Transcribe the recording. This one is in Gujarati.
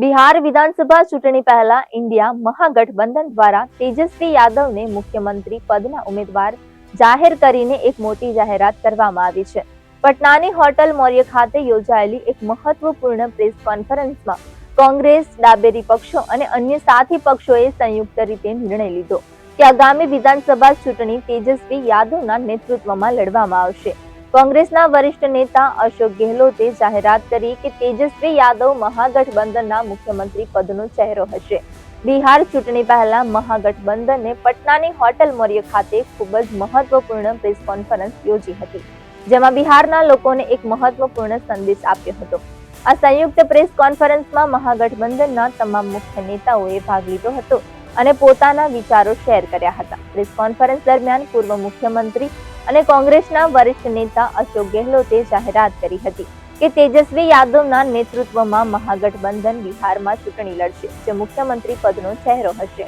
બિહાર વિધાનસભા ચૂંટણી પહેલા ઇન્ડિયા મહાગઠબંધન દ્વારા તેજસ્વી યાદવને મુખ્યમંત્રી પદના ઉમેદવાર જાહેર કરીને એક મોટી જાહેરાત કરવામાં આવી છે. પટનાની હોટલ મૌર્ય ખાતે યોજાયેલી એક મહત્વપૂર્ણ પ્રેસ કોન્ફરન્સમાં કોંગ્રેસ, ડાબેરી પક્ષો અને અન્ય સાથી પક્ષોએ સંયુક્ત રીતે નિર્ણય લીધો કે આગામી વિધાનસભા ચૂંટણી તેજસ્વી યાદવના નેતૃત્વમાં લડવામાં આવશે. કોંગ્રેસના વરિષ્ઠ નેતા અશોક ગેહલોતે જાહેરાત કરી કે તેજસ્વી યાદવ મહાગઠબંધનના મુખ્યમંત્રી પદનો ચહેરો હશે. બિહાર ચૂંટણી પહેલા મહાગઠબંધને પટનાની હોટલ મૌર્ય ખાતે ખૂબ જ મહત્વપૂર્ણ પ્રેસ કોન્ફરન્સ યોજી હતી, જેમાં બિહારના લોકોને એક મહત્વપૂર્ણ સંદેશ આપ્યો હતો. આ સંયુક્ત પ્રેસ કોન્ફરન્સમાં મહાગઠબંધનના તમામ મુખ્ય નેતાઓએ ભાગ લીધો હતો અને પોતાના વિચારો શેર કર્યા હતા. પ્રેસ કોન્ફરન્સ દરમિયાન પૂર્વ મુખ્યમંત્રી અને કોંગ્રેસના વરિષ્ઠ નેતા અશોક ગેહલોતે જાહેરાત કરી હતી કે તેજસ્વી યાદવના નેતૃત્વમાં મહાગઠબંધન બિહારમાં ચૂંટણી લડશે, જે મુખ્યમંત્રી પદનો ચહેરો હશે.